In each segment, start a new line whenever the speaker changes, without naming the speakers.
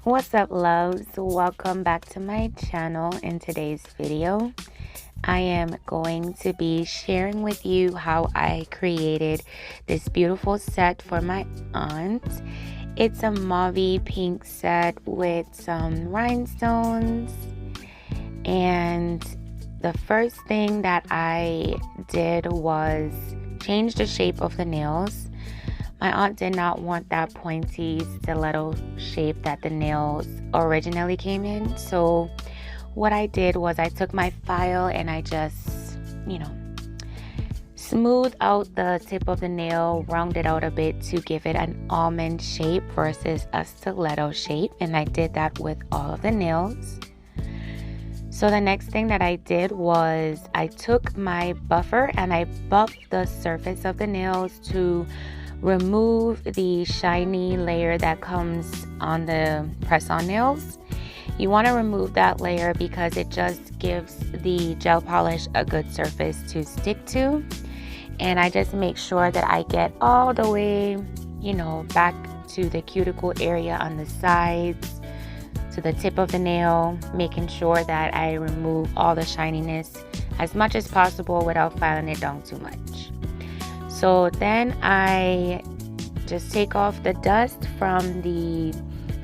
What's up, loves? Welcome back to my channel. In today's video, I am going to be sharing with you how I created this beautiful set for my aunt. It's a mauve pink set with some rhinestones, and the first thing that I did was change the shape of the nails. My aunt did not want that pointy stiletto shape that the nails originally came in. So what I did was I took my file and I just, smoothed out the tip of the nail, rounded out a bit to give it an almond shape versus a stiletto shape. And I did that with all of the nails. So the next thing that I did was I took my buffer and I buffed the surface of the nails to remove the shiny layer that comes on the press-on nails. You want to remove that layer because it just gives the gel polish a good surface to stick to. And I just make sure that I get all the way, back to the cuticle area on the sides, to the tip of the nail, making sure that I remove all the shininess as much as possible without filing it down too much. So then I just take off the dust from the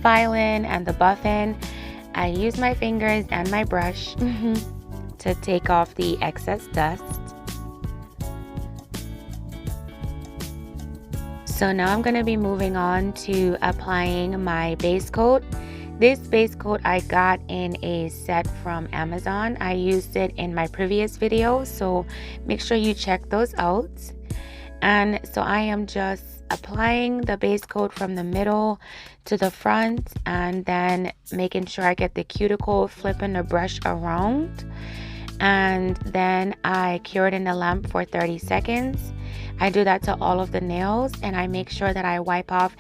filing and the buffing. I use my fingers and my brush to take off the excess dust. So now I'm going to be moving on to applying my base coat. This base coat I got in a set from Amazon. I used it in my previous video, so make sure you check those out. And so I am just applying the base coat from the middle to the front and then making sure I get the cuticle, flipping the brush around, and then I cure it in the lamp for 30 seconds. I do that to all of the nails, and I make sure that I wipe off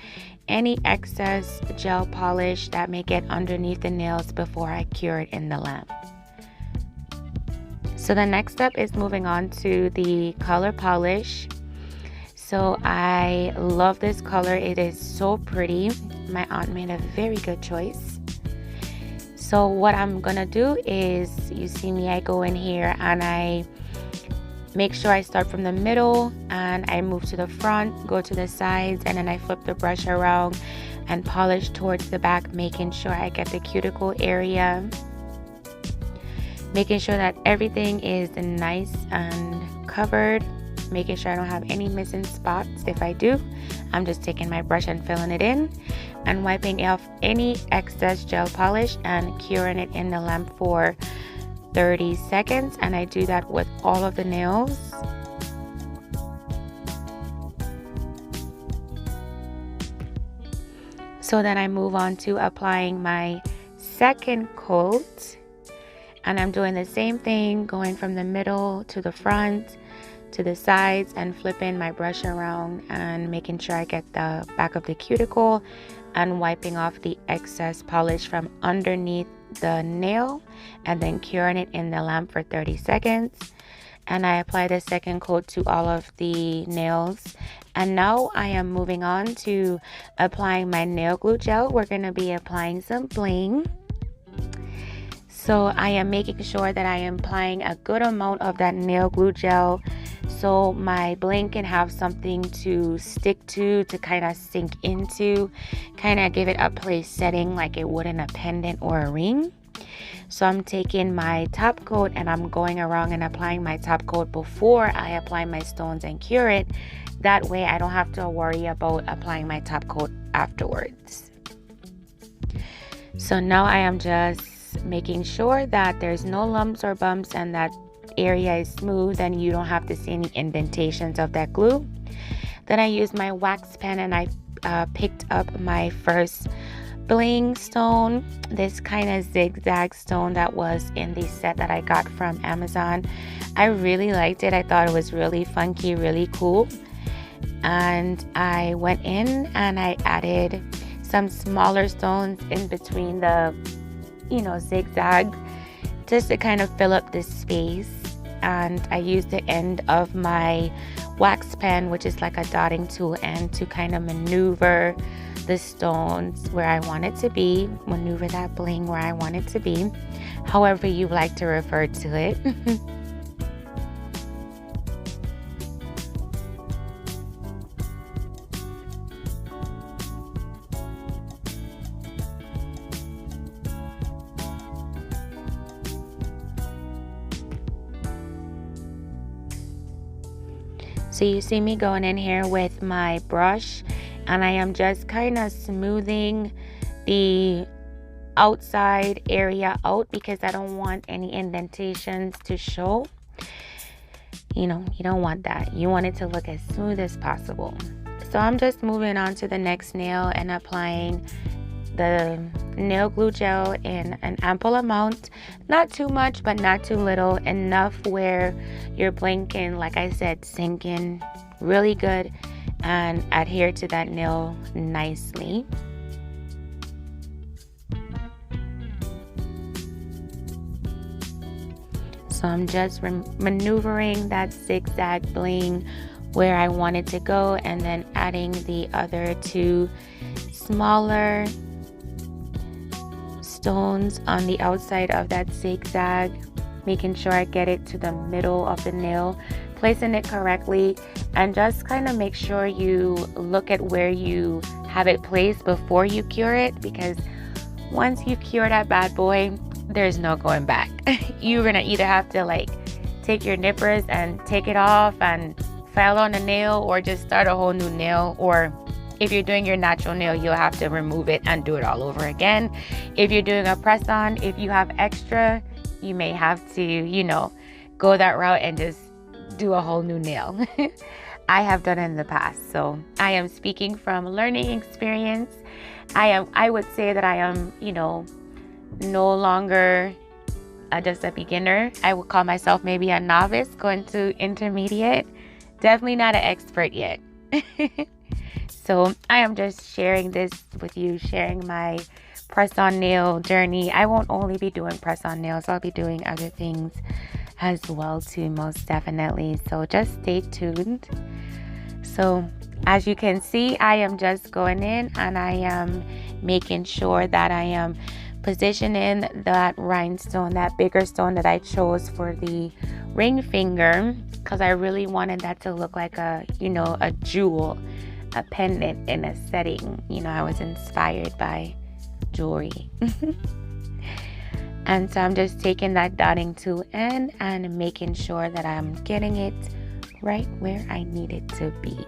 any excess gel polish that may get underneath the nails before I cure it in the lamp. So the next step is moving on to the color polish. So I love this color. It is so pretty. My aunt made a very good choice. So what I'm gonna do is, you see me, I go in here and I make sure I start from the middle and I move to the front, go to the sides, and then I flip the brush around and polish towards the back, making sure I get the cuticle area, making sure that everything is nice and covered, making sure I don't have any missing spots. If I do, I'm just taking my brush and filling it in and wiping off any excess gel polish and curing it in the lamp for 30 seconds. And I do that with all of the nails. So then I move on to applying my second coat, and I'm doing the same thing, going from the middle to the front to the sides and flipping my brush around and making sure I get the back of the cuticle and wiping off the excess polish from underneath the nail, and then curing it in the lamp for 30 seconds. And I apply the second coat to all of the nails. And now I am moving on to applying my nail glue gel. We're going to be applying some Bling. So I am making sure that I am applying a good amount of that nail glue gel so my Bling can have something to stick to kind of sink into, kind of give it a place setting like it would in a pendant or a ring. So I'm taking my top coat and I'm going around and applying my top coat before I apply my stones and cure it. That way I don't have to worry about applying my top coat afterwards. So now I am just making sure that there's no lumps or bumps and that area is smooth and you don't have to see any indentations of that glue. Then I used my wax pen and I picked up my first Bling stone, this kind of zigzag stone that was in the set that I got from Amazon. I really liked it. I thought it was really funky, really cool. And I went in and I added some smaller stones in between the zigzag, just to kind of fill up this space. and I use the end of my wax pen, which is like a dotting tool, and to kind of maneuver the stones where I want it to be, maneuver that bling where I want it to be, however you like to refer to it. So you see me going in here with my brush, and I am just kind of smoothing the outside area out because I don't want any indentations to show. You know, you don't want that. You want it to look as smooth as possible. So I'm just moving on to the next nail and applying the nail glue gel in an ample amount, not too much but not too little, enough where your bling can, like I said, sink in really good and adhere to that nail nicely. So I'm just maneuvering that zigzag bling where I want it to go, and then adding the other two smaller stones on the outside of that zigzag, making sure I get it to the middle of the nail, placing it correctly, and just kind of make sure you look at where you have it placed before you cure it, because once you cure that bad boy, there's no going back. You're gonna either have to like take your nippers and take it off and file on a nail, or just start a whole new nail, or if you're doing your natural nail, you'll have to remove it and do it all over again. If you're doing a press on, if you have extra, you may have to, you know, go that route and just do a whole new nail. I have done it in the past, so I am speaking from learning experience. I would say that I am, you know, no longer just a beginner. I would call myself maybe a novice going to intermediate. Definitely not an expert yet. So I am just sharing this with you, sharing my press-on nail journey. I won't only be doing press-on nails. I'll be doing other things as well too, most definitely. So just stay tuned. So as you can see, I am just going in and I am making sure that I am positioning that rhinestone, that bigger stone that I chose for the ring finger, because I really wanted that to look like a, you know, a jewel, a pendant in a setting. You know, I was inspired by jewelry. And so I'm just taking that dotting tool in and making sure that I'm getting it right where I need it to be.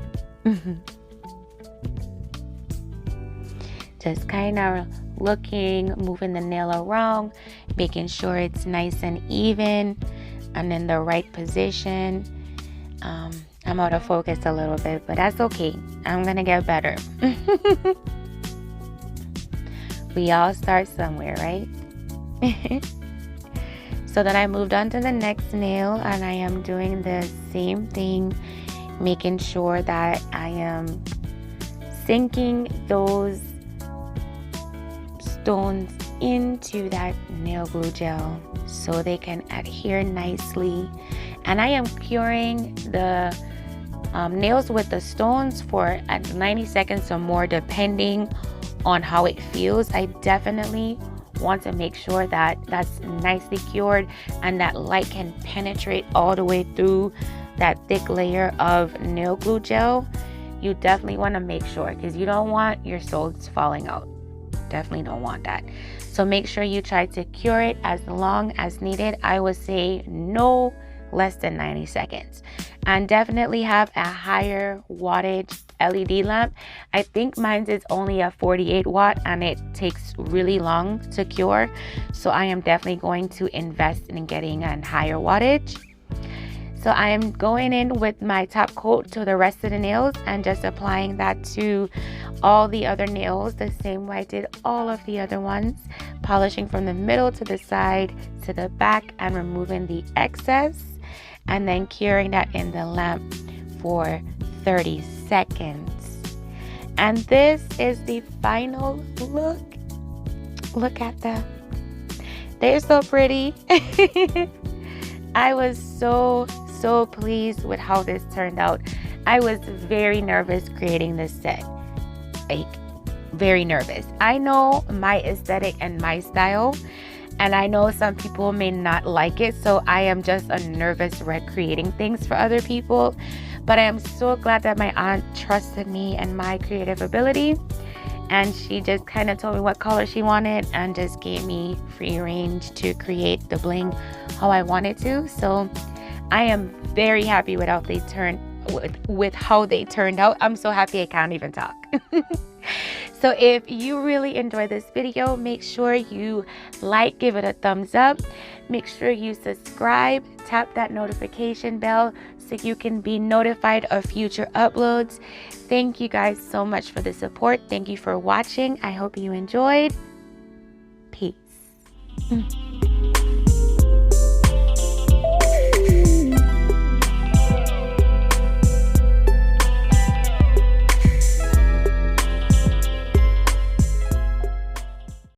Just kind of looking, moving the nail around, making sure it's nice and even and in the right position. I'm out of focus a little bit, but that's okay. I'm gonna get better. We all start somewhere, right? So then I moved on to the next nail, and I am doing the same thing, making sure that I am sinking those stones into that nail glue gel so they can adhere nicely. And I am curing the nails with the stones for 90 seconds or more, depending on how it feels. I definitely want to make sure that that's nicely cured and that light can penetrate all the way through that thick layer of nail glue gel. You definitely want to make sure, because you don't want your stones falling out. Definitely don't want that. So make sure you try to cure it as long as needed. I would say no less than 90 seconds. And definitely have a higher wattage LED lamp. I think mine is only a 48 watt and it takes really long to cure. So I am definitely going to invest in getting a higher wattage. So I am going in with my top coat to the rest of the nails and just applying that to all the other nails the same way I did all of the other ones, polishing from the middle to the side to the back and removing the excess, and then curing that in the lamp for 30 seconds. And this is the final look. Look at them. They're so pretty. I was so pleased with how this turned out. I was very nervous creating this set, like very nervous. I know my aesthetic and my style, and I know some people may not like it, so I am just a nervous wreck creating things for other people. But I am so glad that my aunt trusted me and my creative ability, and she just kind of told me what color she wanted and just gave me free range to create the bling how I wanted to. So I am very happy with how they turned out. I'm so happy I can't even talk. So if you really enjoyed this video, make sure you like, give it a thumbs up, make sure you subscribe, tap that notification bell so you can be notified of future uploads. Thank you guys so much for the support. Thank you for watching. I hope you enjoyed. Peace.